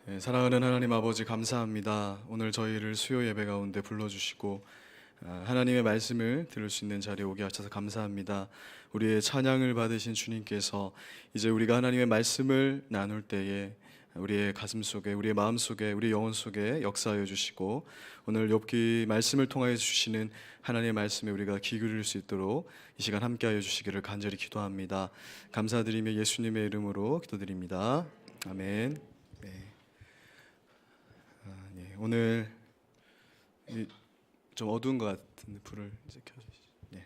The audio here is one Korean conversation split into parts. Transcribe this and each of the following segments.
네, 사랑하는 하나님 아버지 감사합니다. 오늘 저희를 수요 예배 가운데 불러주시고 하나님의 말씀을 들을 수 있는 자리에 오게 하셔서 감사합니다. 우리의 찬양을 받으신 주님께서 이제 우리가 하나님의 말씀을 나눌 때에 우리의 가슴 속에, 우리의 마음 속에, 우리의 영혼 속에 역사하여 주시고 오늘 욥기 말씀을 통하여 주시는 하나님의 말씀에 우리가 귀 기울일 수 있도록 이 시간 함께하여 주시기를 간절히 기도합니다. 감사드리며 예수님의 이름으로 기도드립니다. 아멘. 네. 오늘 좀 어두운 것 같은데 불을 이제 켜주시죠. 네.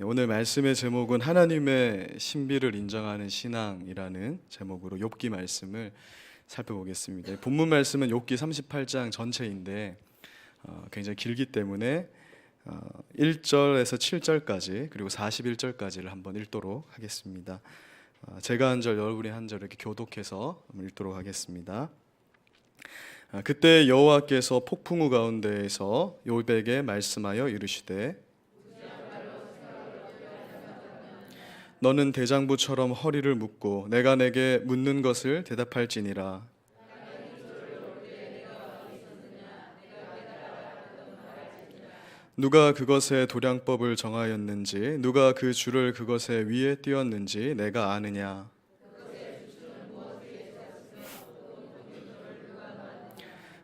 오늘 말씀의 제목은 하나님의 신비를 인정하는 신앙이라는 제목으로 욥기 말씀을 살펴보겠습니다. 본문 말씀은 욥기 38장 전체인데 굉장히 길기 때문에 1절에서 7절까지 그리고 41절까지를 한번 읽도록 하겠습니다. 제가 한 절, 여러분이 한 절 이렇게 교독해서 읽도록 하겠습니다. 그때 여호와께서 폭풍우 가운데에서 욥에게 말씀하여 이르시되 너는 대장부처럼 허리를 묶고 내가 내게 묻는 것을 대답할지니라. 누가 그것의 도량법을 정하였는지 누가 그 줄을 그것의 위에 띄었는지 내가 아느냐.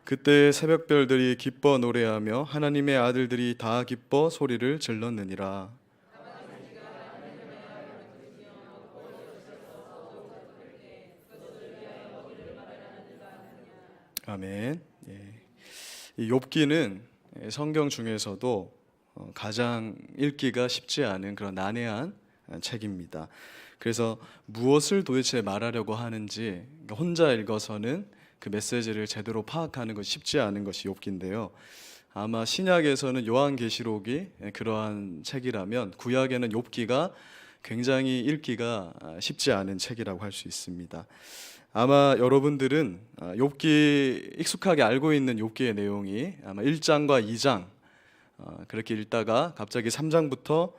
그때 새벽별들이 기뻐 노래하며 하나님의 아들들이 다 기뻐 소리를 질렀느니라. 아멘. 이 욥기는 성경 중에서도 가장 읽기가 쉽지 않은 그런 난해한 책입니다. 그래서 무엇을 도대체 말하려고 하는지 혼자 읽어서는 그 메시지를 제대로 파악하는 것이 쉽지 않은 것이 욥기인데요. 아마 신약에서는 요한계시록이 그러한 책이라면 구약에는 욥기가 굉장히 읽기가 쉽지 않은 책이라고 할 수 있습니다. 아마 여러분들은 욥기 익숙하게 알고 있는 욥기의 내용이 아마 1장과 2장 그렇게 읽다가 갑자기 3장부터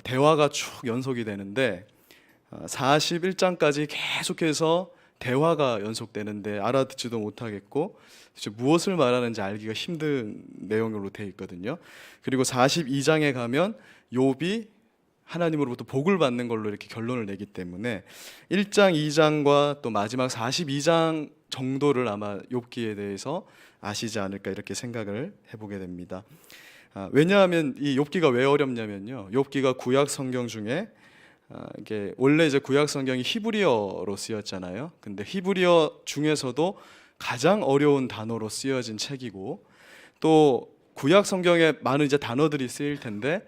대화가 쭉 연속이 되는데 41장까지 계속해서 대화가 연속되는데 알아듣지도 못하겠고 무엇을 말하는지 알기가 힘든 내용으로 되어 있거든요. 그리고 42장에 가면 욥이 하나님으로부터 복을 받는 걸로 이렇게 결론을 내기 때문에 1장, 2장과 또 마지막 42장 정도를 아마 욥기에 대해서 아시지 않을까 이렇게 생각을 해보게 됩니다. 왜냐하면 이 욥기가 왜 어렵냐면요. 욥기가 구약 성경 중에 이게 원래 이제 구약 성경이 히브리어로 쓰였잖아요. 근데 히브리어 중에서도 가장 어려운 단어로 쓰여진 책이고 또 구약 성경에 많은 이제 단어들이 쓰일 텐데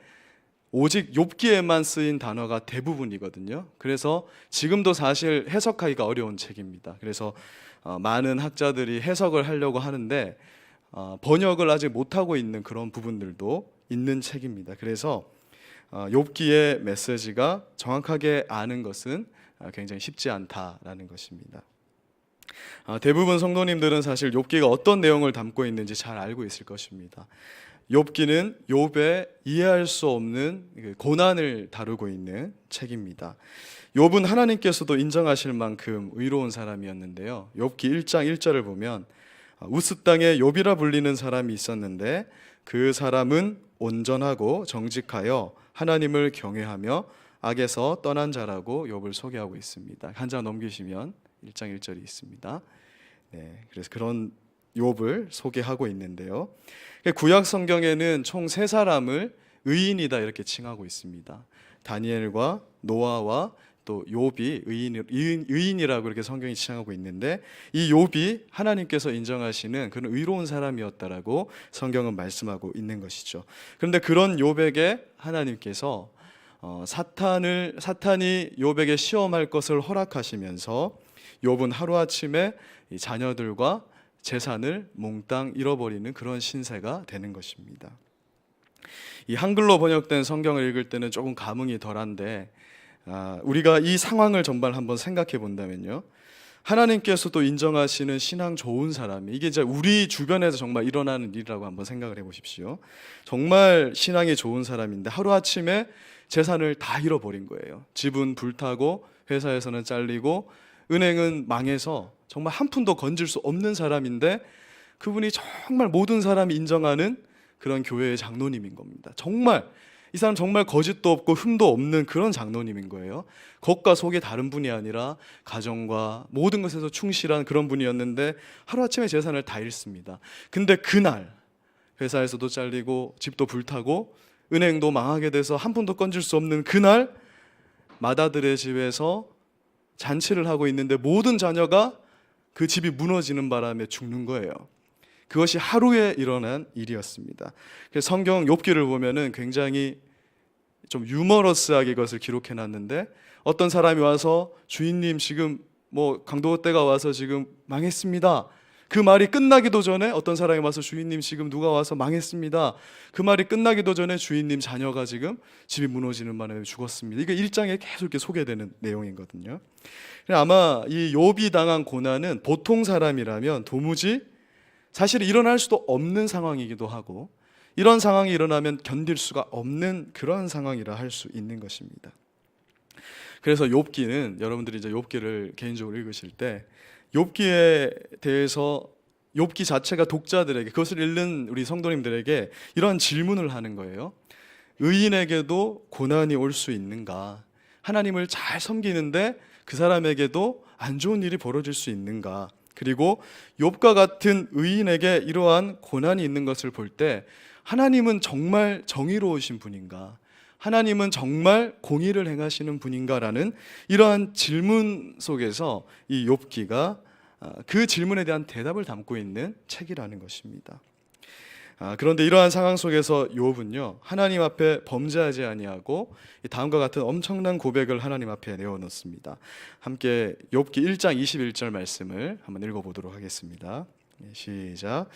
오직 욥기에만 쓰인 단어가 대부분이거든요. 그래서 지금도 사실 해석하기가 어려운 책입니다. 그래서 많은 학자들이 해석을 하려고 하는데 번역을 아직 못하고 있는 그런 부분들도 있는 책입니다. 그래서 욥기의 메시지가 정확하게 아는 것은 굉장히 쉽지 않다라는 것입니다. 대부분 성도님들은 사실 욥기가 어떤 내용을 담고 있는지 잘 알고 있을 것입니다. 욥기는 욥의 이해할 수 없는 고난을 다루고 있는 책입니다. 욥은 하나님께서도 인정하실 만큼 의로운 사람이었는데요. 욥기 1장 1절을 보면 우스 땅에 욥이라 불리는 사람이 있었는데 그 사람은 온전하고 정직하여 하나님을 경외하며 악에서 떠난 자라고 욥을 소개하고 있습니다. 한 장 넘기시면 1장 1절이 있습니다. 네, 그래서 그런 욥을 소개하고 있는데요. 구약 성경에는 총 세 사람을 의인이다 이렇게 칭하고 있습니다. 다니엘과 노아와 또 욥이 의인이라고 이렇게 성경이 칭하고 있는데 이 욥이 하나님께서 인정하시는 그런 의로운 사람이었다라고 성경은 말씀하고 있는 것이죠. 그런데 그런 욥에게 하나님께서 사탄이 욥에게 시험할 것을 허락하시면서 욥은 하루아침에 이 자녀들과 재산을 몽땅 잃어버리는 그런 신세가 되는 것입니다. 이 한글로 번역된 성경을 읽을 때는 조금 감흥이 덜한데 우리가 이 상황을 전반 한번 생각해 본다면요, 하나님께서도 인정하시는 신앙 좋은 사람이 이게 이제 우리 주변에서 정말 일어나는 일이라고 한번 생각을 해보십시오. 정말 신앙이 좋은 사람인데 하루아침에 재산을 다 잃어버린 거예요. 집은 불타고 회사에서는 잘리고 은행은 망해서 정말 한 푼도 건질 수 없는 사람인데 그분이 정말 모든 사람이 인정하는 그런 교회의 장로님인 겁니다. 정말 이 사람 정말 거짓도 없고 흠도 없는 그런 장로님인 거예요. 겉과 속이 다른 분이 아니라 가정과 모든 것에서 충실한 그런 분이었는데 하루아침에 재산을 다 잃습니다. 근데 그날 회사에서도 잘리고 집도 불타고 은행도 망하게 돼서 한 푼도 건질 수 없는 그날 맏아들의 집에서 잔치를 하고 있는데 모든 자녀가 그 집이 무너지는 바람에 죽는 거예요. 그것이 하루에 일어난 일이었습니다. 그래서 성경 욥기를 보면은 굉장히 좀 유머러스하게 이것을 기록해 놨는데 어떤 사람이 와서 주인님 지금 뭐 강도떼가 와서 지금 망했습니다. 그 말이 끝나기도 전에 어떤 사람이 와서 주인님 지금 누가 와서 망했습니다. 그 말이 끝나기도 전에 주인님 자녀가 지금 집이 무너지는 바람에 죽었습니다. 이게 1장에 계속 이렇게 소개되는 내용이거든요. 아마 이 욥이 당한 고난은 보통 사람이라면 도무지 사실 일어날 수도 없는 상황이기도 하고 이런 상황이 일어나면 견딜 수가 없는 그런 상황이라 할 수 있는 것입니다. 그래서 욥기는 여러분들이 이제 욥기를 개인적으로 읽으실 때 욥기에 대해서 욥기 자체가 독자들에게 그것을 읽는 우리 성도님들에게 이런 질문을 하는 거예요. 의인에게도 고난이 올 수 있는가? 하나님을 잘 섬기는데 그 사람에게도 안 좋은 일이 벌어질 수 있는가? 그리고 욥과 같은 의인에게 이러한 고난이 있는 것을 볼 때 하나님은 정말 정의로우신 분인가? 하나님은 정말 공의를 행하시는 분인가라는 이러한 질문 속에서 이 욥기가 그 질문에 대한 대답을 담고 있는 책이라는 것입니다. 그런데 이러한 상황 속에서 욥은요 하나님 앞에 범죄하지 아니하고 다음과 같은 엄청난 고백을 하나님 앞에 내어놓습니다. 함께 욥기 1장 21절 말씀을 한번 읽어보도록 하겠습니다. 시작.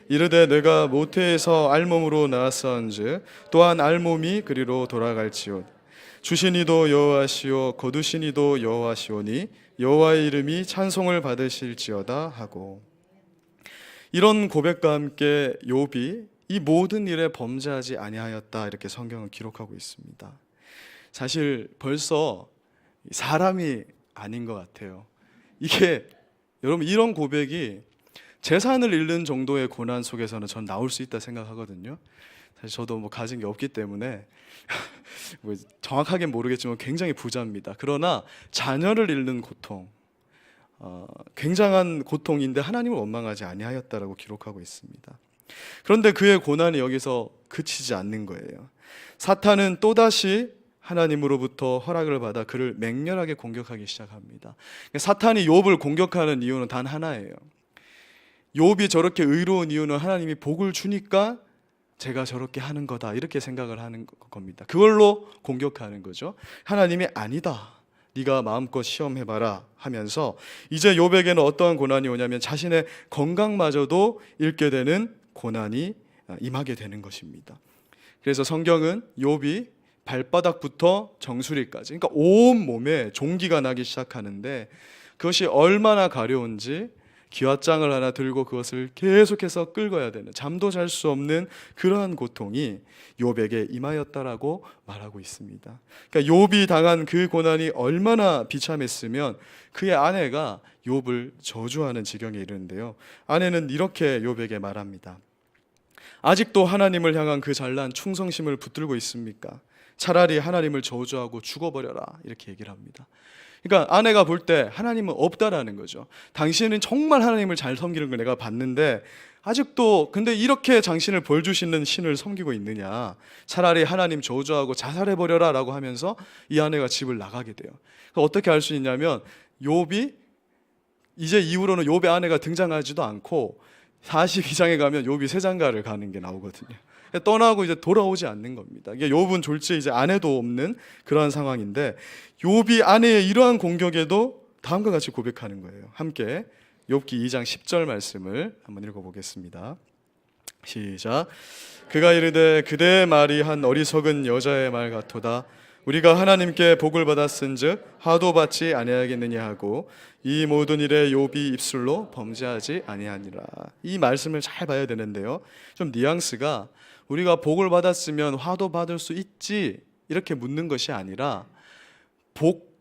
이르되 내가 모태에서 알몸으로 나왔사온즉 또한 알몸이 그리로 돌아갈지요. 주신 이도 여호와시오 거두신 이도 여호와시오니 여호와의 이름이 찬송을 받으실지어다 하고, 이런 고백과 함께 욥이 이 모든 일에 범죄하지 아니하였다 이렇게 성경은 기록하고 있습니다. 사실 벌써 사람이 아닌 것 같아요. 이게 여러분 이런 고백이 재산을 잃는 정도의 고난 속에서는 전 나올 수 있다 생각하거든요. 사실 저도 뭐 가진 게 없기 때문에 뭐 정확하게 모르겠지만 굉장히 부자입니다. 그러나 자녀를 잃는 고통, 굉장한 고통인데 하나님을 원망하지 아니하였다라고 기록하고 있습니다. 그런데 그의 고난이 여기서 그치지 않는 거예요. 사탄은 또다시 하나님으로부터 허락을 받아 그를 맹렬하게 공격하기 시작합니다. 사탄이 욥을 공격하는 이유는 단 하나예요. 욥이 저렇게 의로운 이유는 하나님이 복을 주니까 제가 저렇게 하는 거다 이렇게 생각을 하는 겁니다. 그걸로 공격하는 거죠. 하나님이 아니다, 네가 마음껏 시험해봐라 하면서 이제 욥에게는 어떠한 고난이 오냐면 자신의 건강마저도 잃게 되는 고난이 임하게 되는 것입니다. 그래서 성경은 욥이 발바닥부터 정수리까지, 그러니까 온 몸에 종기가 나기 시작하는데 그것이 얼마나 가려운지 기왓장을 하나 들고 그것을 계속해서 끌어야 되는, 잠도 잘 수 없는 그러한 고통이 욥에게 임하였다라고 말하고 있습니다. 그러니까 욥이 당한 그 고난이 얼마나 비참했으면 그의 아내가 욥을 저주하는 지경에 이르는데요. 아내는 이렇게 욥에게 말합니다. 아직도 하나님을 향한 그 잘난 충성심을 붙들고 있습니까? 차라리 하나님을 저주하고 죽어버려라 이렇게 얘기를 합니다. 그러니까 아내가 볼 때 하나님은 없다라는 거죠. 당신은 정말 하나님을 잘 섬기는 걸 내가 봤는데 아직도 근데 이렇게 당신을 벌 주시는 신을 섬기고 있느냐, 차라리 하나님 저주하고 자살해버려라 라고 하면서 이 아내가 집을 나가게 돼요. 어떻게 알 수 있냐면 욥이 이제 이후로는 욥의 아내가 등장하지도 않고 42장에 가면 욥이 세장가를 가는 게 나오거든요. 떠나고 이제 돌아오지 않는 겁니다. 이게 욥은 졸지에 이제 아내도 없는 그러한 상황인데 욥이 아내의 이러한 공격에도 다음과 같이 고백하는 거예요. 함께 욥기 2장 10절 말씀을 한번 읽어보겠습니다. 시작. 그가 이르되 그대의 말이 한 어리석은 여자의 말 같도다. 우리가 하나님께 복을 받았은즉 화도 받지 아니하겠느냐 하고 이 모든 일에 욥이 입술로 범죄하지 아니하니라. 이 말씀을 잘 봐야 되는데요, 좀 뉘앙스가 우리가 복을 받았으면 화도 받을 수 있지 이렇게 묻는 것이 아니라 복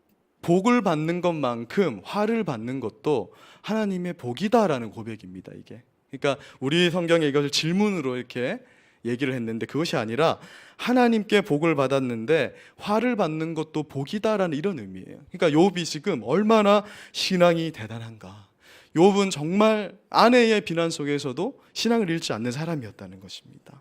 복을 받는 것만큼 화를 받는 것도 하나님의 복이다라는 고백입니다. 이게. 그러니까 우리 성경에 이것을 질문으로 이렇게 얘기를 했는데 그것이 아니라 하나님께 복을 받았는데 화를 받는 것도 복이다라는 이런 의미예요. 그러니까 욥이 지금 얼마나 신앙이 대단한가. 욥은 정말 아내의 비난 속에서도 신앙을 잃지 않는 사람이었다는 것입니다.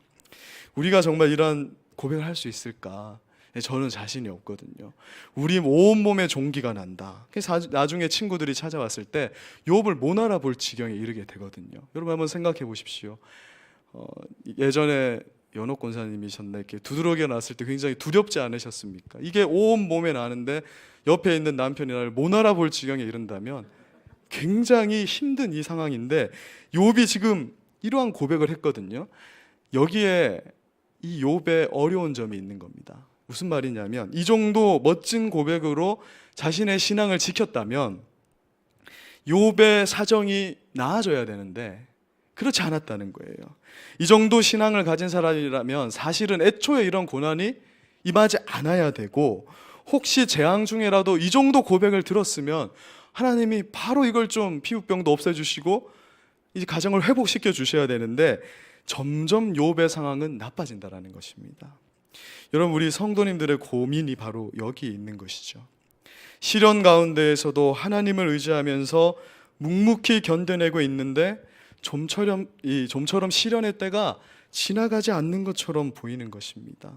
우리가 정말 이런 고백을 할 수 있을까? 저는 자신이 없거든요. 우리 온몸에 종기가 난다. 그래서 나중에 친구들이 찾아왔을 때 욥을 못 알아볼 지경에 이르게 되거든요. 여러분 한번 생각해 보십시오. 예전에 연옥 권사님이셨나 이렇게 두드러기가 났을 때 굉장히 두렵지 않으셨습니까? 이게 온 몸에 나는데 옆에 있는 남편이 나를 못 알아볼 지경에 이른다면 굉장히 힘든 이 상황인데 욥이 지금 이러한 고백을 했거든요. 여기에 이 욥의 어려운 점이 있는 겁니다. 무슨 말이냐면 이 정도 멋진 고백으로 자신의 신앙을 지켰다면 욥의 사정이 나아져야 되는데 그렇지 않았다는 거예요. 이 정도 신앙을 가진 사람이라면 사실은 애초에 이런 고난이 임하지 않아야 되고 혹시 재앙 중에라도 이 정도 고백을 들었으면 하나님이 바로 이걸 좀 피부병도 없애주시고 이제 가정을 회복시켜 주셔야 되는데 점점 욥의 상황은 나빠진다라는 것입니다. 여러분 우리 성도님들의 고민이 바로 여기 있는 것이죠. 시련 가운데에서도 하나님을 의지하면서 묵묵히 견뎌내고 있는데 좀처럼 시련의 때가 지나가지 않는 것처럼 보이는 것입니다.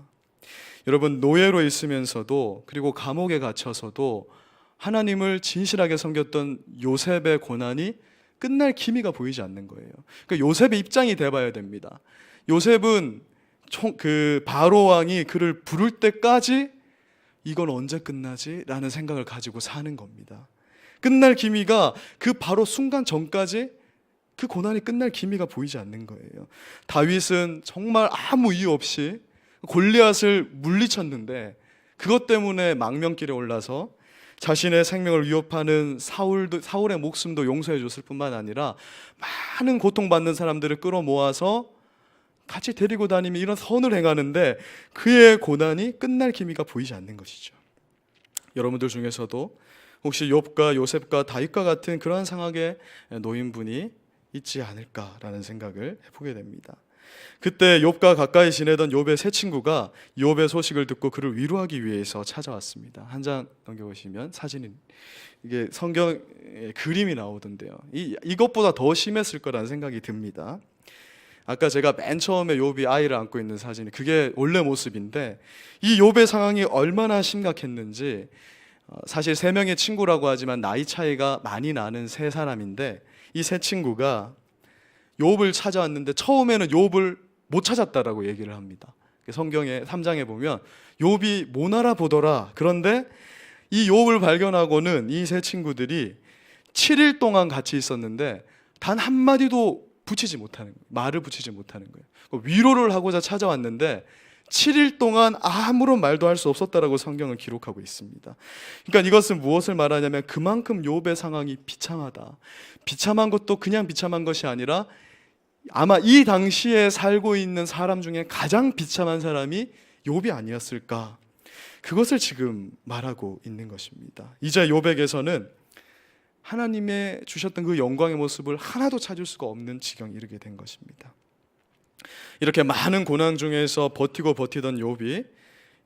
여러분 노예로 있으면서도 그리고 감옥에 갇혀서도 하나님을 진실하게 섬겼던 요셉의 고난이 끝날 기미가 보이지 않는 거예요. 그러니까 요셉의 입장이 돼봐야 됩니다. 요셉은 그 바로 왕이 그를 부를 때까지 이건 언제 끝나지? 라는 생각을 가지고 사는 겁니다. 끝날 기미가 그 바로 순간 전까지 그 고난이 끝날 기미가 보이지 않는 거예요. 다윗은 정말 아무 이유 없이 골리앗을 물리쳤는데 그것 때문에 망명길에 올라서 자신의 생명을 위협하는 사울의 목숨도 용서해 줬을 뿐만 아니라 많은 고통받는 사람들을 끌어모아서 같이 데리고 다니며 이런 선을 행하는데 그의 고난이 끝날 기미가 보이지 않는 것이죠. 여러분들 중에서도 혹시 욥과 요셉과 다윗과 같은 그러한 상황에 놓인 분이 있지 않을까라는 생각을 해보게 됩니다. 그때 욥과 가까이 지내던 욥의 세 친구가 욥의 소식을 듣고 그를 위로하기 위해서 찾아왔습니다. 한 장 넘겨보시면 사진이 이게 성경에 그림이 나오던데요. 이것보다 더 심했을 거라는 생각이 듭니다. 아까 제가 맨 처음에 욥이 아이를 안고 있는 사진이 그게 원래 모습인데 이 욥의 상황이 얼마나 심각했는지 사실 세 명의 친구라고 하지만 나이 차이가 많이 나는 세 사람인데 이 세 친구가 욥을 찾아왔는데 처음에는 욥을 못 찾았다라고 얘기를 합니다. 성경의 3장에 보면 욥이 못 알아보더라. 그런데 이 욥을 발견하고는 이 세 친구들이 7일 동안 같이 있었는데 단 한마디도 붙이지 못하는 거예요. 말을 붙이지 못하는 거예요. 위로를 하고자 찾아왔는데 7일 동안 아무런 말도 할 수 없었다라고 성경은 기록하고 있습니다. 그러니까 이것은 무엇을 말하냐면 그만큼 욥의 상황이 비참하다. 비참한 것도 그냥 비참한 것이 아니라 아마 이 당시에 살고 있는 사람 중에 가장 비참한 사람이 욥이 아니었을까. 그것을 지금 말하고 있는 것입니다. 이제 욥에게서는 하나님의 주셨던 그 영광의 모습을 하나도 찾을 수가 없는 지경에 이르게 된 것입니다. 이렇게 많은 고난 중에서 버티고 버티던 욥이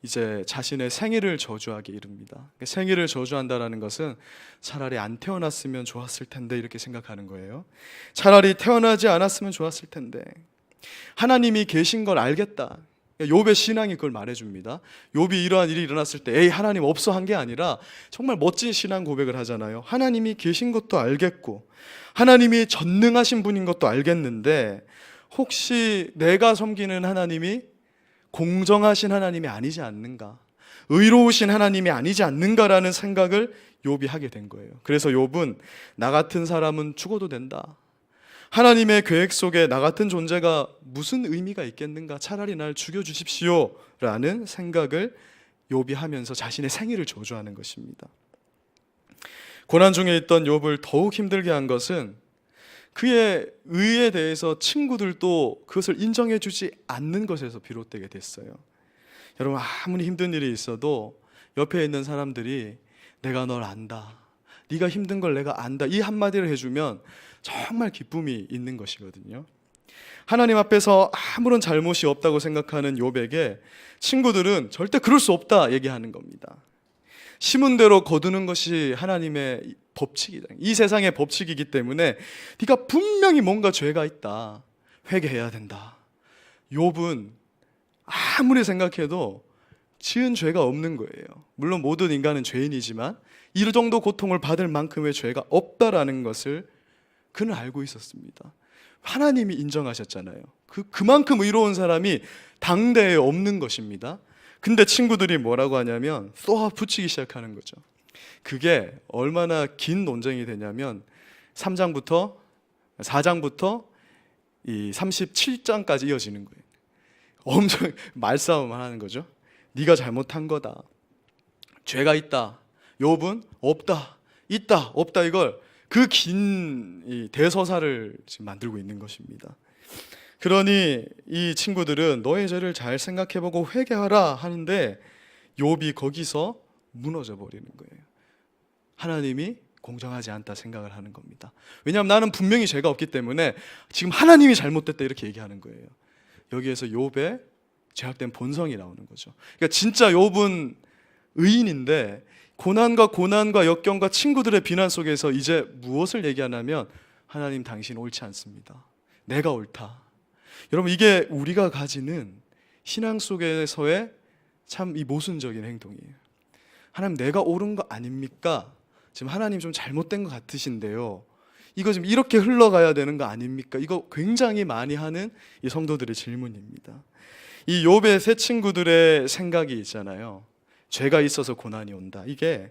이제 자신의 생일을 저주하게 이릅니다. 생일을 저주한다라는 것은 차라리 안 태어났으면 좋았을 텐데 이렇게 생각하는 거예요. 차라리 태어나지 않았으면 좋았을 텐데 하나님이 계신 걸 알겠다. 욥의 신앙이 그걸 말해줍니다. 욥이 이러한 일이 일어났을 때 에이 하나님 없어 한 게 아니라 정말 멋진 신앙 고백을 하잖아요. 하나님이 계신 것도 알겠고 하나님이 전능하신 분인 것도 알겠는데 혹시 내가 섬기는 하나님이 공정하신 하나님이 아니지 않는가, 의로우신 하나님이 아니지 않는가라는 생각을 욥이 하게 된 거예요. 그래서 욥은 나 같은 사람은 죽어도 된다. 하나님의 계획 속에 나 같은 존재가 무슨 의미가 있겠는가? 차라리 날 죽여주십시오 라는 생각을 욥이 하면서 자신의 생일을 저주하는 것입니다. 고난 중에 있던 욥을 더욱 힘들게 한 것은 그의 의에 대해서 친구들도 그것을 인정해주지 않는 것에서 비롯되게 됐어요. 여러분 아무리 힘든 일이 있어도 옆에 있는 사람들이 내가 널 안다. 네가 힘든 걸 내가 안다. 이 한마디를 해주면 정말 기쁨이 있는 것이거든요. 하나님 앞에서 아무런 잘못이 없다고 생각하는 욥에게 친구들은 절대 그럴 수 없다 얘기하는 겁니다. 심은 대로 거두는 것이 하나님의 법칙이다. 이 세상의 법칙이기 때문에 네가 분명히 뭔가 죄가 있다. 회개해야 된다. 욥은 아무리 생각해도 지은 죄가 없는 거예요. 물론 모든 인간은 죄인이지만 이 정도 고통을 받을 만큼의 죄가 없다라는 것을 그는 알고 있었습니다. 하나님이 인정하셨잖아요. 그만큼 의로운 사람이 당대에 없는 것입니다. 근데 친구들이 뭐라고 하냐면 쏘아 붙이기 시작하는 거죠. 그게 얼마나 긴 논쟁이 되냐면 4장부터 이 37장까지 이어지는 거예요. 엄청 말싸움을 하는 거죠. 네가 잘못한 거다. 죄가 있다. 욥은 없다. 있다. 없다. 이걸 그 긴 대서사를 지금 만들고 있는 것입니다. 그러니 이 친구들은 너의 죄를 잘 생각해보고 회개하라 하는데 욥이 거기서 무너져 버리는 거예요. 하나님이 공정하지 않다 생각을 하는 겁니다. 왜냐하면 나는 분명히 죄가 없기 때문에 지금 하나님이 잘못됐다 이렇게 얘기하는 거예요. 여기에서 욥의 죄악된 본성이 나오는 거죠. 그러니까 진짜 욥은 의인인데 고난과 역경과 친구들의 비난 속에서 이제 무엇을 얘기하냐면 하나님 당신 옳지 않습니다. 내가 옳다. 여러분 이게 우리가 가지는 신앙 속에서의 참 이 모순적인 행동이에요. 하나님 내가 옳은 거 아닙니까? 지금 하나님 좀 잘못된 것 같으신데요. 이거 지금 이렇게 흘러가야 되는 거 아닙니까? 이거 굉장히 많이 하는 이 성도들의 질문입니다. 이 욥의 세 친구들의 생각이 있잖아요. 죄가 있어서 고난이 온다. 이게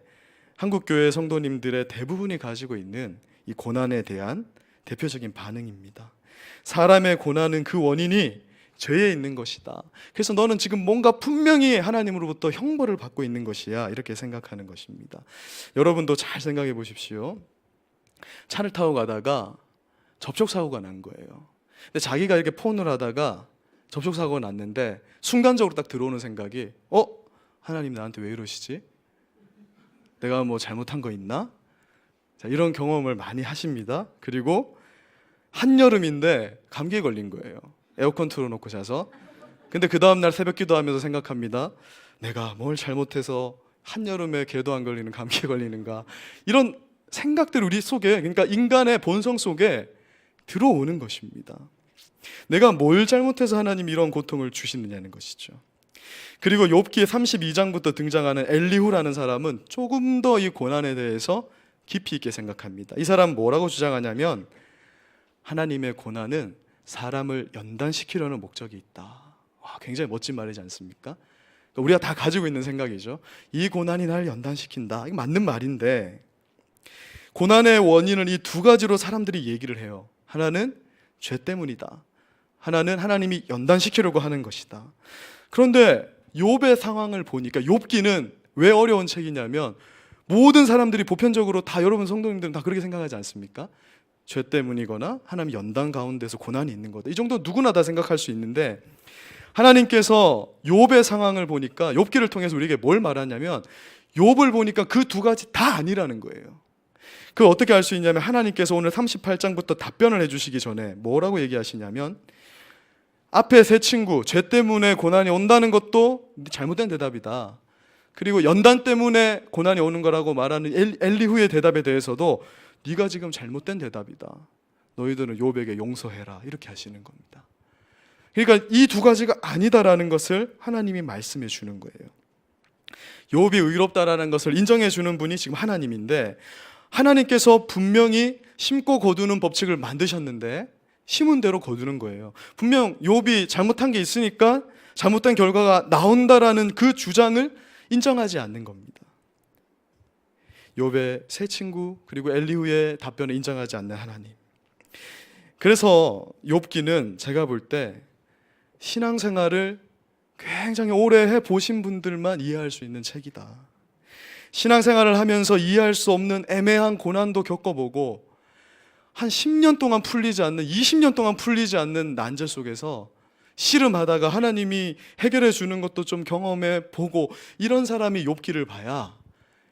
한국교회 성도님들의 대부분이 가지고 있는 이 고난에 대한 대표적인 반응입니다. 사람의 고난은 그 원인이 죄에 있는 것이다. 그래서 너는 지금 뭔가 분명히 하나님으로부터 형벌을 받고 있는 것이야. 이렇게 생각하는 것입니다. 여러분도 잘 생각해 보십시오. 차를 타고 가다가 접촉사고가 난 거예요. 근데 자기가 이렇게 폰을 하다가 접촉사고가 났는데 순간적으로 딱 들어오는 생각이 하나님 나한테 왜 이러시지? 내가 뭐 잘못한 거 있나? 자, 이런 경험을 많이 하십니다. 그리고 한여름인데 감기에 걸린 거예요. 에어컨 틀어놓고 자서. 근데 그 다음날 새벽 기도하면서 생각합니다. 내가 뭘 잘못해서 한여름에 개도 안 걸리는 감기에 걸리는가. 이런 생각들 우리 속에, 그러니까 인간의 본성 속에 들어오는 것입니다. 내가 뭘 잘못해서 하나님이 이런 고통을 주시느냐는 것이죠. 그리고 욥기 32장부터 등장하는 엘리후라는 사람은 조금 더 이 고난에 대해서 깊이 있게 생각합니다. 이 사람은 뭐라고 주장하냐면 하나님의 고난은 사람을 연단시키려는 목적이 있다. 와, 굉장히 멋진 말이지 않습니까? 그러니까 우리가 다 가지고 있는 생각이죠. 이 고난이 날 연단시킨다. 이게 맞는 말인데 고난의 원인은 이 두 가지로 사람들이 얘기를 해요. 하나는 죄 때문이다. 하나는 하나님이 연단시키려고 하는 것이다. 그런데 욥의 상황을 보니까 욥기는 왜 어려운 책이냐면 모든 사람들이 보편적으로 다 여러분 성도님들은 다 그렇게 생각하지 않습니까? 죄 때문이거나 하나님 연단 가운데서 고난이 있는 거다. 이 정도 누구나 다 생각할 수 있는데 하나님께서 욥의 상황을 보니까 욥기를 통해서 우리에게 뭘 말하냐면 욥을 보니까 그 두 가지 다 아니라는 거예요. 그걸 어떻게 알 수 있냐면 하나님께서 오늘 38장부터 답변을 해주시기 전에 뭐라고 얘기하시냐면 앞에 세 친구 죄 때문에 고난이 온다는 것도 잘못된 대답이다. 그리고 연단 때문에 고난이 오는 거라고 말하는 엘리후의 대답에 대해서도 네가 지금 잘못된 대답이다. 너희들은 욥에게 용서해라. 이렇게 하시는 겁니다. 그러니까 이 두 가지가 아니다라는 것을 하나님이 말씀해 주는 거예요. 욥이 의롭다라는 것을 인정해 주는 분이 지금 하나님인데 하나님께서 분명히 심고 거두는 법칙을 만드셨는데 심은 대로 거두는 거예요. 분명 욥이 잘못한 게 있으니까 잘못된 결과가 나온다라는 그 주장을 인정하지 않는 겁니다. 욥의 세 친구 그리고 엘리후의 답변을 인정하지 않는 하나님. 그래서 욥기는 제가 볼 때 신앙생활을 굉장히 오래 해보신 분들만 이해할 수 있는 책이다. 신앙생활을 하면서 이해할 수 없는 애매한 고난도 겪어보고 한 10년 동안 풀리지 않는 20년 동안 풀리지 않는 난제 속에서 씨름하다가 하나님이 해결해 주는 것도 좀 경험해 보고 이런 사람이 욥기를 봐야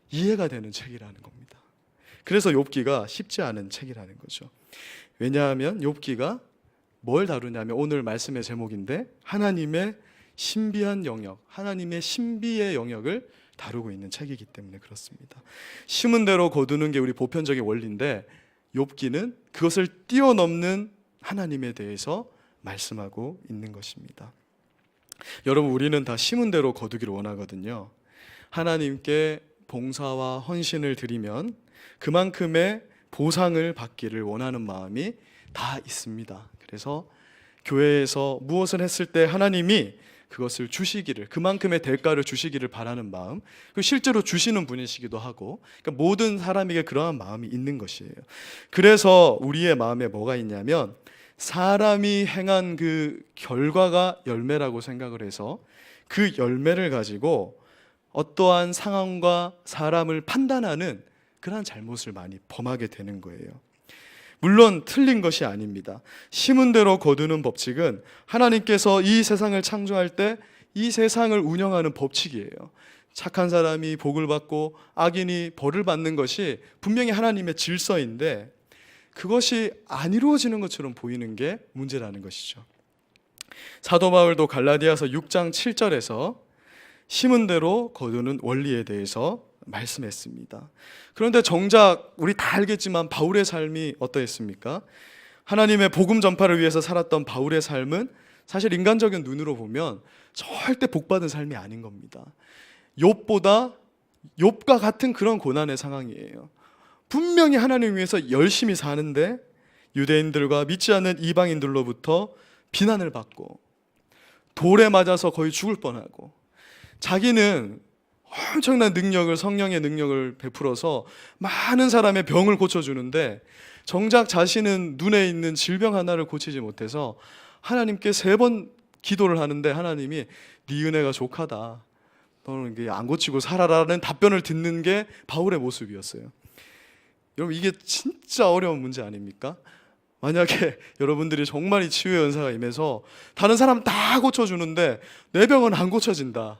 이해가 되는 책이라는 겁니다. 그래서 욥기가 쉽지 않은 책이라는 거죠. 왜냐하면 욥기가 뭘 다루냐면 오늘 말씀의 제목인데 하나님의 신비한 영역, 하나님의 신비의 영역을 다루고 있는 책이기 때문에 그렇습니다. 심은 대로 거두는 게 우리 보편적인 원리인데 욥기는 그것을 뛰어넘는 하나님에 대해서 말씀하고 있는 것입니다. 여러분, 우리는 다 심은 대로 거두기를 원하거든요. 하나님께 봉사와 헌신을 드리면 그만큼의 보상을 받기를 원하는 마음이 다 있습니다. 그래서 교회에서 무엇을 했을 때 하나님이 그것을 주시기를, 그만큼의 대가를 주시기를 바라는 마음, 그리고 실제로 주시는 분이시기도 하고, 그러니까 모든 사람에게 그러한 마음이 있는 것이에요. 그래서 우리의 마음에 뭐가 있냐면 사람이 행한 그 결과가 열매라고 생각을 해서 그 열매를 가지고 어떠한 상황과 사람을 판단하는 그러한 잘못을 많이 범하게 되는 거예요. 물론 틀린 것이 아닙니다. 심은 대로 거두는 법칙은 하나님께서 이 세상을 창조할 때 이 세상을 운영하는 법칙이에요. 착한 사람이 복을 받고 악인이 벌을 받는 것이 분명히 하나님의 질서인데 그것이 안 이루어지는 것처럼 보이는 게 문제라는 것이죠. 사도 바울도 갈라디아서 6장 7절에서 심은 대로 거두는 원리에 대해서 말씀했습니다. 그런데 정작 우리 다 알겠지만 바울의 삶이 어떠했습니까? 하나님의 복음 전파를 위해서 살았던 바울의 삶은 사실 인간적인 눈으로 보면 절대 복받은 삶이 아닌 겁니다. 욥과 같은 그런 고난의 상황이에요. 분명히 하나님 위해서 열심히 사는데 유대인들과 믿지 않는 이방인들로부터 비난을 받고 돌에 맞아서 거의 죽을 뻔하고 자기는 엄청난 능력을, 성령의 능력을 베풀어서 많은 사람의 병을 고쳐주는데 정작 자신은 눈에 있는 질병 하나를 고치지 못해서 하나님께 3번 기도를 하는데 하나님이 네 은혜가 족하다, 너는 안 고치고 살아라는 답변을 듣는 게 바울의 모습이었어요. 여러분, 이게 진짜 어려운 문제 아닙니까? 만약에 여러분들이 정말 이 치유의 은사가 임해서 다른 사람 다 고쳐주는데 내 병은 안 고쳐진다,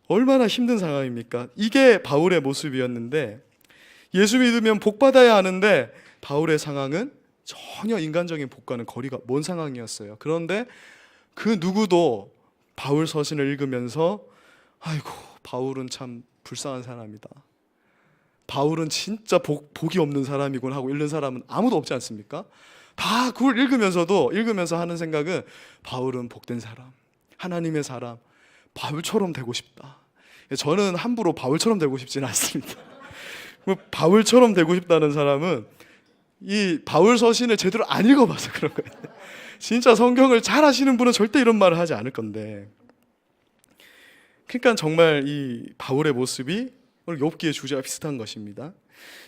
얼마나 힘든 상황입니까? 이게 바울의 모습이었는데 예수 믿으면 복 받아야 하는데 바울의 상황은 전혀 인간적인 복과는 거리가 먼 상황이었어요. 그런데 그 누구도 바울 서신을 읽으면서 아이고, 바울은 참 불쌍한 사람이다, 바울은 진짜 복이 없는 사람이군 하고 읽는 사람은 아무도 없지 않습니까? 다 그걸 읽으면서 하는 생각은 바울은 복된 사람, 하나님의 사람, 바울처럼 되고 싶다. 저는 함부로 바울처럼 되고 싶지는 않습니다. 바울처럼 되고 싶다는 사람은 이 바울 서신을 제대로 안 읽어봐서 그런 거예요. 진짜 성경을 잘 아시는 분은 절대 이런 말을 하지 않을 건데. 그러니까 정말 이 바울의 모습이 오늘 욥기의 주제와 비슷한 것입니다.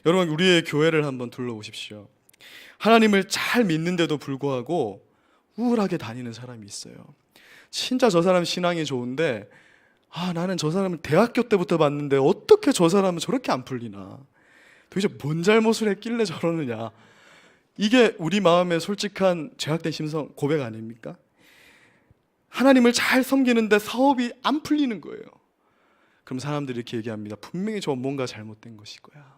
여러분, 우리의 교회를 한번 둘러보십시오. 하나님을 잘 믿는데도 불구하고 우울하게 다니는 사람이 있어요. 진짜 저 사람 신앙이 좋은데 나는 저 사람을 대학교 때부터 봤는데 어떻게 저 사람은 저렇게 안 풀리나, 도대체 뭔 잘못을 했길래 저러느냐. 이게 우리 마음의 솔직한 죄악된 심성 고백 아닙니까? 하나님을 잘 섬기는데 사업이 안 풀리는 거예요. 그럼 사람들이 이렇게 얘기합니다. 분명히 저 뭔가 잘못된 것일 거야.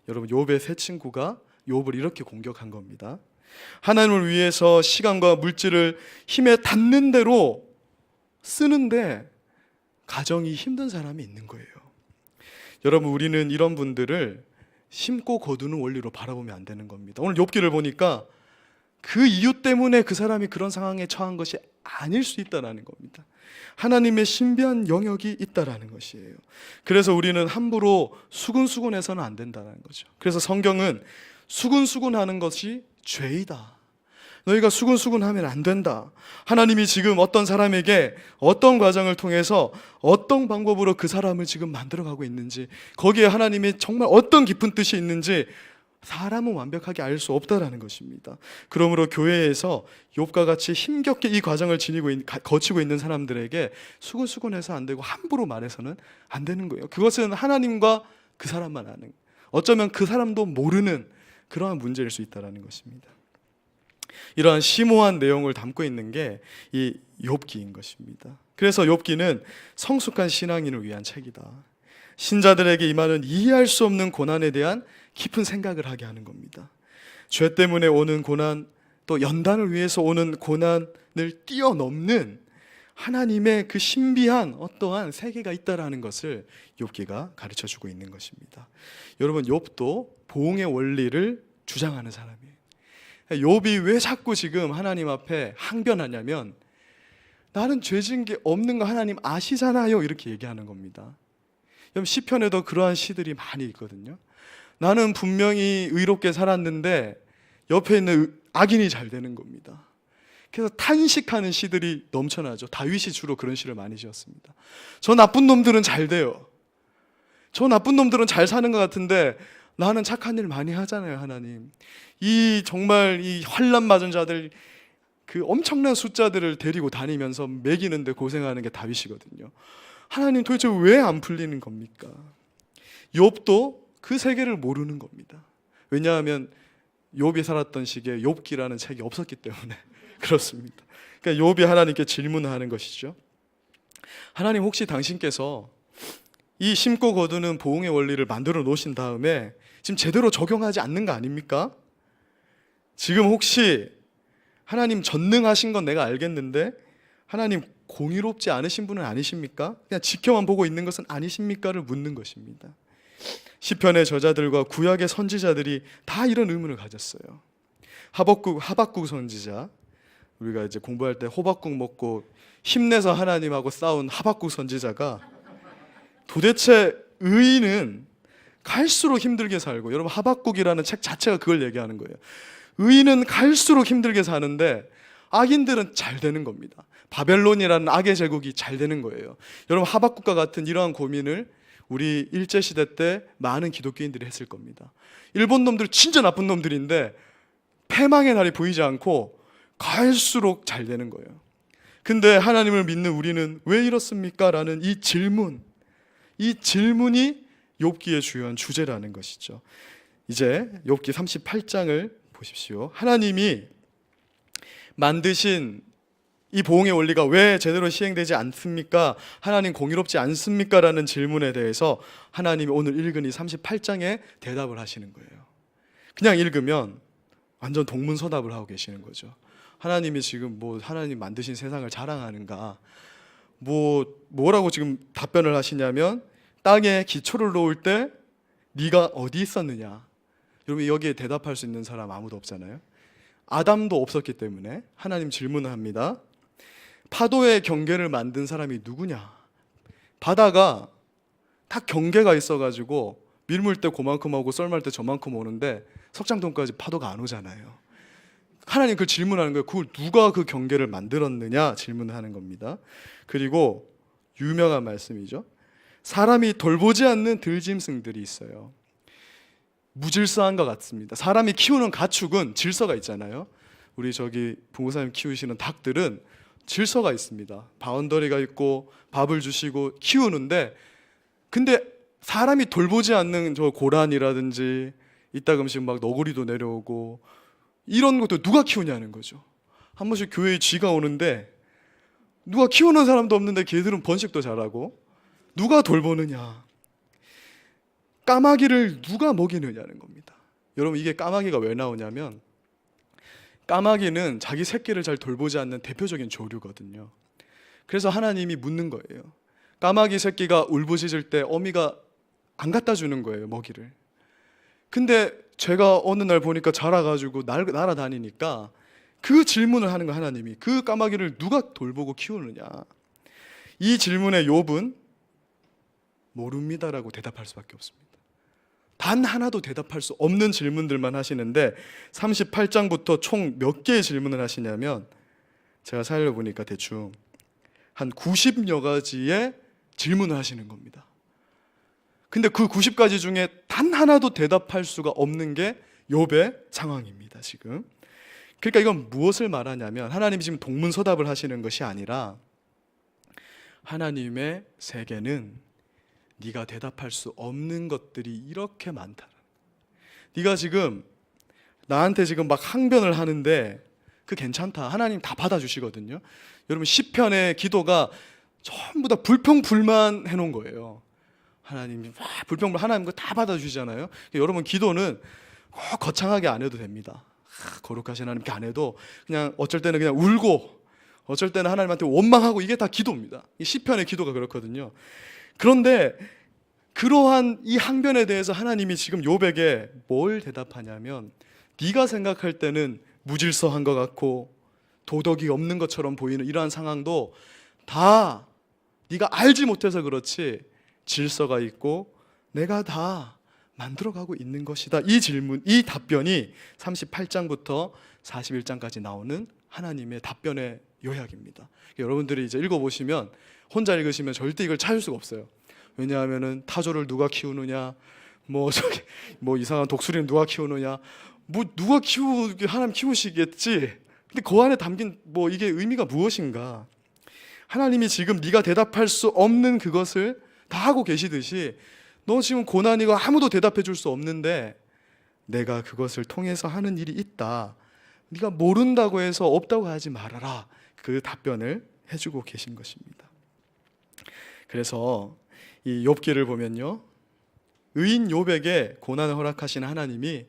여러분, 욥의 세 친구가 욥을 이렇게 공격한 겁니다. 하나님을 위해서 시간과 물질을 힘에 닿는 대로 쓰는데 가정이 힘든 사람이 있는 거예요. 여러분, 우리는 이런 분들을 심고 거두는 원리로 바라보면 안 되는 겁니다. 오늘 욥기를 보니까 그 이유 때문에 그 사람이 그런 상황에 처한 것이 아닐 수 있다는 겁니다. 하나님의 신비한 영역이 있다라는 것이에요. 그래서 우리는 함부로 수근수근해서는 안 된다는 거죠. 그래서 성경은 수근수근하는 것이 죄이다, 너희가 수근수근하면 안 된다, 하나님이 지금 어떤 사람에게 어떤 과정을 통해서 어떤 방법으로 그 사람을 지금 만들어가고 있는지, 거기에 하나님이 정말 어떤 깊은 뜻이 있는지 사람은 완벽하게 알 수 없다라는 것입니다. 그러므로 교회에서 욥과 같이 힘겹게 이 과정을 거치고 있는 사람들에게 수근수근해서 안 되고 함부로 말해서는 안 되는 거예요. 그것은 하나님과 그 사람만 아는, 어쩌면 그 사람도 모르는 그러한 문제일 수 있다는 것입니다. 이러한 심오한 내용을 담고 있는 게 이 욥기인 것입니다. 그래서 욥기는 성숙한 신앙인을 위한 책이다. 신자들에게 임하는 이해할 수 없는 고난에 대한 깊은 생각을 하게 하는 겁니다. 죄 때문에 오는 고난, 또 연단을 위해서 오는 고난을 뛰어넘는 하나님의 그 신비한 어떠한 세계가 있다라는 것을 욥기가 가르쳐주고 있는 것입니다. 여러분, 욥도 보응의 원리를 주장하는 사람이에요. 욥이 왜 자꾸 지금 하나님 앞에 항변하냐면, 나는 죄진 게 없는 거 하나님 아시잖아요, 이렇게 얘기하는 겁니다. 여러분, 시편에도 그러한 시들이 많이 있거든요. 나는 분명히 의롭게 살았는데 옆에 있는 악인이 잘 되는 겁니다. 그래서 탄식하는 시들이 넘쳐나죠. 다윗이 주로 그런 시를 많이 지었습니다. 저 나쁜 놈들은 잘 돼요. 저 나쁜 놈들은 잘 사는 것 같은데 나는 착한 일 많이 하잖아요, 하나님. 이 정말 이 환난 맞은 자들, 그 엄청난 숫자들을 데리고 다니면서 먹이는데 고생하는 게 다윗이거든요. 하나님 도대체 왜 안 풀리는 겁니까? 욥도 그 세계를 모르는 겁니다. 왜냐하면 욥이 살았던 시기에 욥기라는 책이 없었기 때문에 그렇습니다. 그러니까 욥이 하나님께 질문하는 것이죠. 하나님, 혹시 당신께서 이 심고 거두는 보응의 원리를 만들어 놓으신 다음에 지금 제대로 적용하지 않는 거 아닙니까? 지금 혹시 하나님 전능하신 건 내가 알겠는데 하나님 공의롭지 않으신 분은 아니십니까? 그냥 지켜만 보고 있는 것은 아니십니까?를 묻는 것입니다. 시편의 저자들과 구약의 선지자들이 다 이런 의문을 가졌어요. 하박국 선지자, 우리가 이제 공부할 때 호박국 먹고 힘내서 하나님하고 싸운 하박국 선지자가 도대체 의인은 갈수록 힘들게 살고, 여러분 하박국이라는 책 자체가 그걸 얘기하는 거예요. 의인은 갈수록 힘들게 사는데 악인들은 잘 되는 겁니다. 바벨론이라는 악의 제국이 잘 되는 거예요. 여러분, 하박국과 같은 이러한 고민을 우리 일제시대 때 많은 기독교인들이 했을 겁니다. 일본 놈들 진짜 나쁜 놈들인데 패망의 날이 보이지 않고 갈수록 잘 되는 거예요. 근데 하나님을 믿는 우리는 왜 이렇습니까? 라는 이 질문이 욥기의 주요한 주제라는 것이죠. 이제 욥기 38장을 보십시오. 하나님이 만드신 이 보응의 원리가 왜 제대로 시행되지 않습니까? 하나님 공의롭지 않습니까? 라는 질문에 대해서 하나님이 오늘 읽은 이 38장에 대답을 하시는 거예요. 그냥 읽으면 완전 동문서답을 하고 계시는 거죠. 하나님이 지금 하나님 만드신 세상을 자랑하는가? 뭐라고 지금 답변을 하시냐면, 땅에 기초를 놓을 때 네가 어디 있었느냐? 여러분, 여기에 대답할 수 있는 사람 아무도 없잖아요. 아담도 없었기 때문에 하나님 질문을 합니다. 파도의 경계를 만든 사람이 누구냐? 바다가 다 경계가 있어가지고 밀물 때 그만큼 오고 썰말 때 저만큼 오는데 석장동까지 파도가 안 오잖아요. 하나님 그 질문하는 거예요. 그걸 누가 그 경계를 만들었느냐 질문을 하는 겁니다. 그리고 유명한 말씀이죠. 사람이 돌보지 않는 들짐승들이 있어요. 무질서한 것 같습니다. 사람이 키우는 가축은 질서가 있잖아요. 우리 부모사님 키우시는 닭들은 질서가 있습니다. 바운더리가 있고 밥을 주시고 키우는데, 근데 사람이 돌보지 않는 저 고란이라든지 이따금씩 막 너구리도 내려오고 이런 것도 누가 키우냐는 거죠. 한 번씩 교회에 쥐가 오는데 누가 키우는 사람도 없는데 걔들은 번식도 잘하고 누가 돌보느냐? 까마귀를 누가 먹이느냐는 겁니다. 여러분, 이게 까마귀가 왜 나오냐면, 까마귀는 자기 새끼를 잘 돌보지 않는 대표적인 조류거든요. 그래서 하나님이 묻는 거예요. 까마귀 새끼가 울부짖을 때 어미가 안 갖다 주는 거예요, 먹이를. 근데 제가 어느 날 보니까 자라가지고 날아다니니까 그 질문을 하는 거, 하나님이. 그 까마귀를 누가 돌보고 키우느냐? 이 질문에 욥은 모릅니다라고 대답할 수밖에 없습니다. 단 하나도 대답할 수 없는 질문들만 하시는데 38장부터 총 몇 개의 질문을 하시냐면, 제가 살려보니까 대충 한 90여 가지의 질문을 하시는 겁니다. 근데 그 90가지 중에 단 하나도 대답할 수가 없는 게 욥의 상황입니다, 지금. 그러니까 이건 무엇을 말하냐면, 하나님이 지금 동문서답을 하시는 것이 아니라 하나님의 세계는 네가 대답할 수 없는 것들이 이렇게 많다. 네가 지금 나한테 지금 막 항변을 하는데 그 괜찮다. 하나님 다 받아주시거든요. 여러분, 시편의 기도가 전부 다 불평불만 해놓은 거예요. 하나님이 막 불평불 하나님 거 다 받아주시잖아요. 여러분 기도는 꼭 거창하게 안 해도 됩니다. 거룩하신 하나님께 안 해도 그냥 어쩔 때는 그냥 울고 어쩔 때는 하나님한테 원망하고 이게 다 기도입니다. 이 시편의 기도가 그렇거든요. 그런데 그러한 이 항변에 대해서 하나님이 지금 욥에게 뭘 대답하냐면 네가 생각할 때는 무질서한 것 같고 도덕이 없는 것처럼 보이는 이러한 상황도 다 네가 알지 못해서 그렇지 질서가 있고 내가 다 만들어가고 있는 것이다. 이 질문, 이 답변이 38장부터 41장까지 나오는 하나님의 답변의 요약입니다. 여러분들이 이제 읽어보시면 혼자 읽으시면 절대 이걸 찾을 수가 없어요. 왜냐하면은 타조를 누가 키우느냐, 뭐 이상한 독수리는 누가 키우느냐, 뭐 누가 키우게 하나님 키우시겠지. 근데 그 안에 담긴 뭐 이게 의미가 무엇인가? 하나님이 지금 네가 대답할 수 없는 그것을 다 하고 계시듯이 너 지금 고난이고 아무도 대답해 줄 수 없는데 내가 그것을 통해서 하는 일이 있다. 네가 모른다고 해서 없다고 하지 말아라. 그 답변을 해주고 계신 것입니다. 그래서 이 욥기를 보면요, 의인 욥에게 고난을 허락하신 하나님이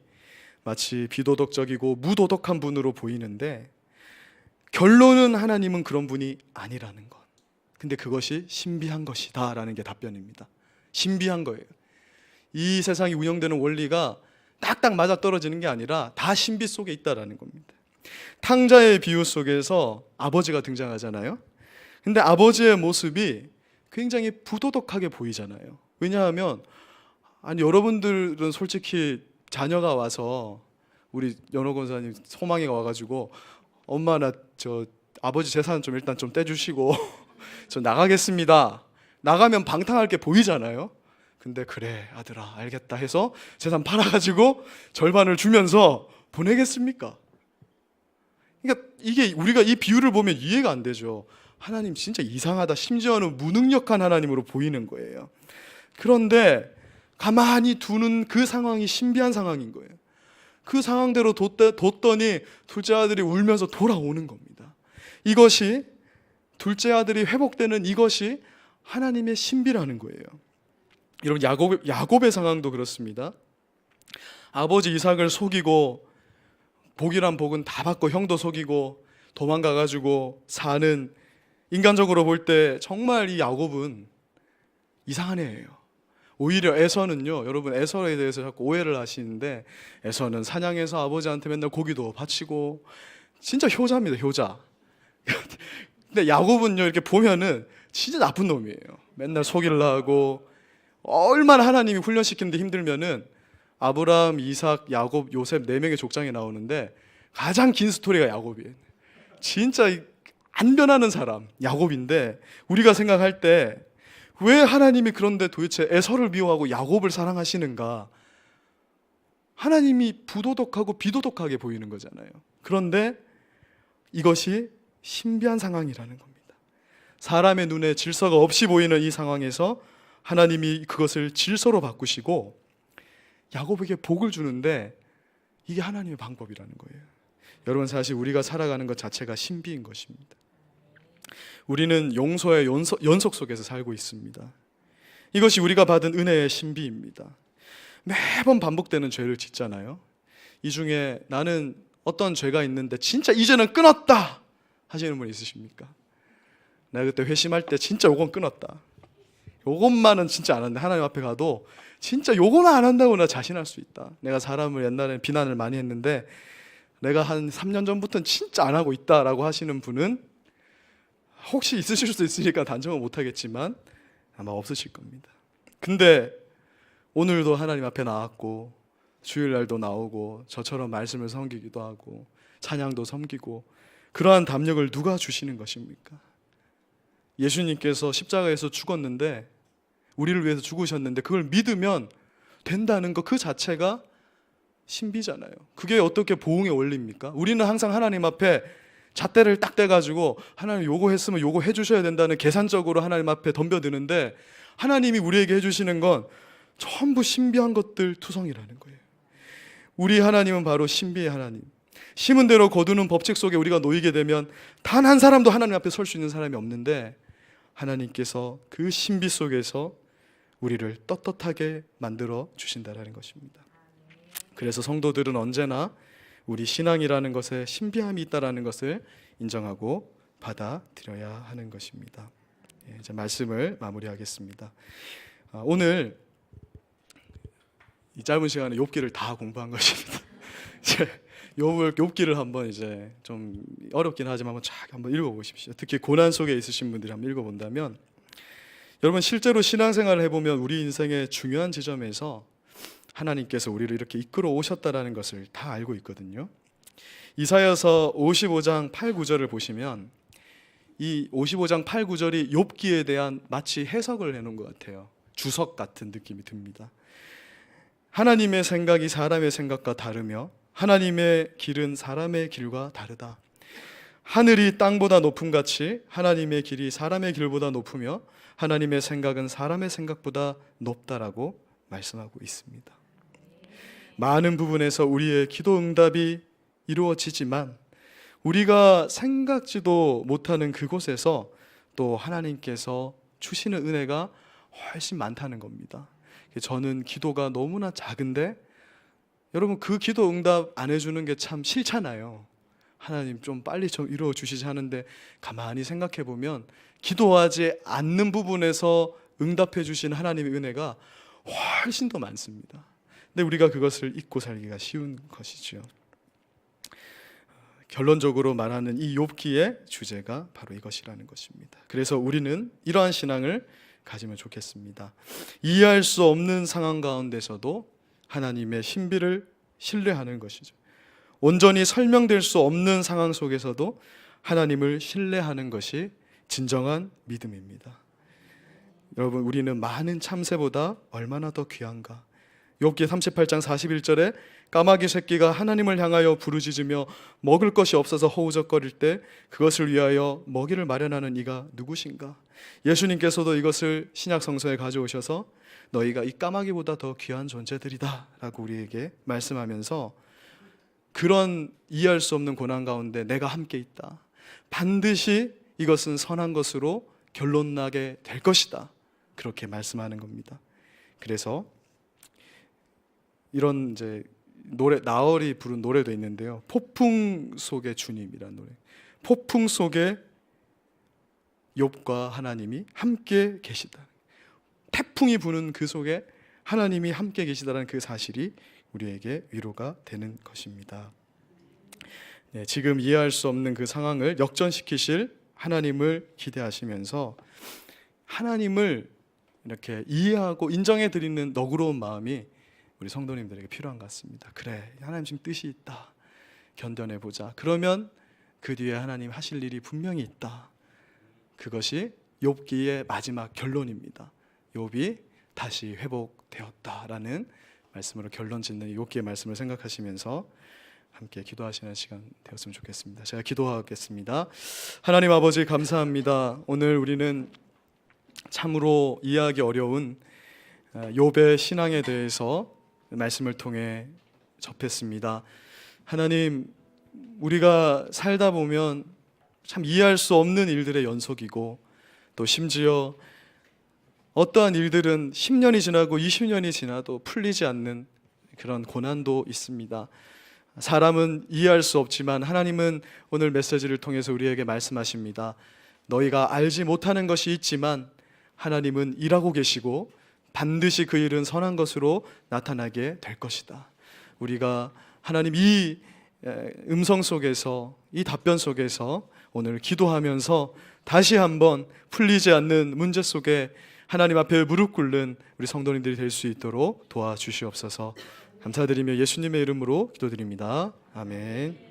마치 비도덕적이고 무도덕한 분으로 보이는데 결론은 하나님은 그런 분이 아니라는 것. 근데 그것이 신비한 것이다 라는 게 답변입니다. 신비한 거예요. 이 세상이 운영되는 원리가 딱딱 맞아떨어지는 게 아니라 다 신비 속에 있다라는 겁니다. 탕자의 비유 속에서 아버지가 등장하잖아요. 근데 아버지의 모습이 굉장히 부도덕하게 보이잖아요. 왜냐하면 여러분들은 솔직히 자녀가 와서 우리 연호 권사님 소망이가 와가지고 엄마 나 저 아버지 재산 좀 일단 좀 떼주시고 저 나가겠습니다. 나가면 방탕할 게 보이잖아요. 근데 그래 아들아 알겠다 해서 재산 팔아가지고 절반을 주면서 보내겠습니까? 그러니까 이게 우리가 이 비유를 보면 이해가 안 되죠. 하나님 진짜 이상하다. 심지어는 무능력한 하나님으로 보이는 거예요. 그런데 가만히 두는 그 상황이 신비한 상황인 거예요. 그 상황대로 뒀더니 둘째 아들이 울면서 돌아오는 겁니다. 이것이 둘째 아들이 회복되는 이것이 하나님의 신비라는 거예요. 여러분 야곱의 상황도 그렇습니다. 아버지 이삭을 속이고 복이란 복은 다 받고 형도 속이고 도망가가지고 사는, 인간적으로 볼 때 정말 이 야곱은 이상한 애예요. 오히려 에서는요, 여러분 에서에 대해서 자꾸 오해를 하시는데 에서는 사냥해서 아버지한테 맨날 고기도 바치고 진짜 효자입니다, 효자. 근데 야곱은요 이렇게 보면은 진짜 나쁜 놈이에요. 맨날 속이려 하고 얼마나 하나님이 훈련시키는데 힘들면은 아브라함, 이삭, 야곱, 요셉 4명의 족장이 나오는데 가장 긴 스토리가 야곱이에요. 진짜 안 변하는 사람 야곱인데 우리가 생각할 때 왜 하나님이 그런데 도대체 에서를 미워하고 야곱을 사랑하시는가? 하나님이 부도덕하고 비도덕하게 보이는 거잖아요. 그런데 이것이 신비한 상황이라는 겁니다. 사람의 눈에 질서가 없이 보이는 이 상황에서 하나님이 그것을 질서로 바꾸시고 야곱에게 복을 주는데 이게 하나님의 방법이라는 거예요. 여러분 사실 우리가 살아가는 것 자체가 신비인 것입니다. 우리는 용서의 연속 속에서 살고 있습니다. 이것이 우리가 받은 은혜의 신비입니다. 매번 반복되는 죄를 짓잖아요. 이 중에 나는 어떤 죄가 있는데 진짜 이제는 끊었다 하시는 분 있으십니까? 내가 그때 회심할 때 진짜 요건 끊었다. 요것만은 진짜 안 한다. 하나님 앞에 가도 진짜 요거는 안 한다고 나 자신할 수 있다. 내가 사람을 옛날에 비난을 많이 했는데 내가 한 3년 전부터는 진짜 안 하고 있다라고 하시는 분은 혹시 있으실 수 있으니까 단정은 못하겠지만 아마 없으실 겁니다. 근데 오늘도 하나님 앞에 나왔고 주일날도 나오고 저처럼 말씀을 섬기기도 하고 찬양도 섬기고 그러한 담력을 누가 주시는 것입니까? 예수님께서 십자가에서 죽었는데 우리를 위해서 죽으셨는데 그걸 믿으면 된다는 것 그 자체가 신비잖아요. 그게 어떻게 보응의 원리입니까? 우리는 항상 하나님 앞에 잣대를 딱 떼가지고 하나님 요거 했으면 요거 해주셔야 된다는 계산적으로 하나님 앞에 덤벼드는데 하나님이 우리에게 해주시는 건 전부 신비한 것들 투성이라는 거예요. 우리 하나님은 바로 신비의 하나님. 심은 대로 거두는 법칙 속에 우리가 놓이게 되면 단 한 사람도 하나님 앞에 설 수 있는 사람이 없는데 하나님께서 그 신비 속에서 우리를 떳떳하게 만들어 주신다라는 것입니다. 그래서 성도들은 언제나 우리 신앙이라는 것에 신비함이 있다라는 것을 인정하고 받아들여야 하는 것입니다. 이제 말씀을 마무리하겠습니다. 오늘 이 짧은 시간에 욥기를 다 공부한 것입니다. 욥기를 한번 이제 좀 어렵긴 하지만 한번 읽어보십시오. 특히 고난 속에 있으신 분들이 한번 읽어본다면, 여러분 실제로 신앙생활을 해보면 우리 인생의 중요한 지점에서 하나님께서 우리를 이렇게 이끌어 오셨다라는 것을 다 알고 있거든요. 이사야서 55장 8, 9절을 보시면 이 55장 8, 9절이 욥기에 대한 마치 해석을 해놓은 것 같아요. 주석 같은 느낌이 듭니다. 하나님의 생각이 사람의 생각과 다르며 하나님의 길은 사람의 길과 다르다. 하늘이 땅보다 높음같이 하나님의 길이 사람의 길보다 높으며 하나님의 생각은 사람의 생각보다 높다라고 말씀하고 있습니다. 많은 부분에서 우리의 기도 응답이 이루어지지만 우리가 생각지도 못하는 그곳에서 또 하나님께서 주시는 은혜가 훨씬 많다는 겁니다. 저는 기도가 너무나 작은데 여러분 그 기도 응답 안 해주는 게 참 싫잖아요. 하나님 좀 빨리 좀 이루어 주시지 하는데, 가만히 생각해 보면 기도하지 않는 부분에서 응답해 주신 하나님의 은혜가 훨씬 더 많습니다. 근데 우리가 그것을 잊고 살기가 쉬운 것이죠. 결론적으로 말하는 이 욥기의 주제가 바로 이것이라는 것입니다. 그래서 우리는 이러한 신앙을 가지면 좋겠습니다. 이해할 수 없는 상황 가운데서도 하나님의 신비를 신뢰하는 것이죠. 온전히 설명될 수 없는 상황 속에서도 하나님을 신뢰하는 것이 진정한 믿음입니다. 여러분, 우리는 많은 참새보다 얼마나 더 귀한가. 욥기 38장 41절에 까마귀 새끼가 하나님을 향하여 부르짖으며 먹을 것이 없어서 허우적거릴 때 그것을 위하여 먹이를 마련하는 이가 누구신가. 예수님께서도 이것을 신약 성서에 가져오셔서 너희가 이 까마귀보다 더 귀한 존재들이다 라고 우리에게 말씀하면서, 그런 이해할 수 없는 고난 가운데 내가 함께 있다, 반드시 이것은 선한 것으로 결론나게 될 것이다, 그렇게 말씀하는 겁니다. 그래서 이런 이제 노래, 나얼이 부른 노래도 있는데요. 폭풍 속의 주님이라는 노래. 폭풍 속에 욥과 하나님이 함께 계시다. 태풍이 부는 그 속에 하나님이 함께 계시다는 그 사실이 우리에게 위로가 되는 것입니다. 네, 지금 이해할 수 없는 그 상황을 역전시키실 하나님을 기대하시면서 하나님을 이렇게 이해하고 인정해 드리는 너그러운 마음이 우리 성도님들에게 필요한 것 같습니다. 그래, 하나님 지금 뜻이 있다, 견뎌내보자. 그러면 그 뒤에 하나님 하실 일이 분명히 있다. 그것이 욥기의 마지막 결론입니다. 욥이 다시 회복되었다라는 말씀으로 결론 짓는 욥기의 말씀을 생각하시면서 함께 기도하시는 시간 되었으면 좋겠습니다. 제가 기도하겠습니다. 하나님 아버지, 감사합니다. 오늘 우리는 참으로 이해하기 어려운 욥의 신앙에 대해서 말씀을 통해 접했습니다. 하나님, 우리가 살다 보면 참 이해할 수 없는 일들의 연속이고, 또 심지어 어떠한 일들은 10년이 지나고 20년이 지나도 풀리지 않는 그런 고난도 있습니다. 사람은 이해할 수 없지만 하나님은 오늘 메시지를 통해서 우리에게 말씀하십니다. 너희가 알지 못하는 것이 있지만 하나님은 일하고 계시고 반드시 그 일은 선한 것으로 나타나게 될 것이다. 우리가 하나님 이 음성 속에서, 이 답변 속에서 오늘 기도하면서 다시 한번 풀리지 않는 문제 속에 하나님 앞에 무릎 꿇는 우리 성도님들이 될 수 있도록 도와주시옵소서. 감사드리며 예수님의 이름으로 기도드립니다. 아멘.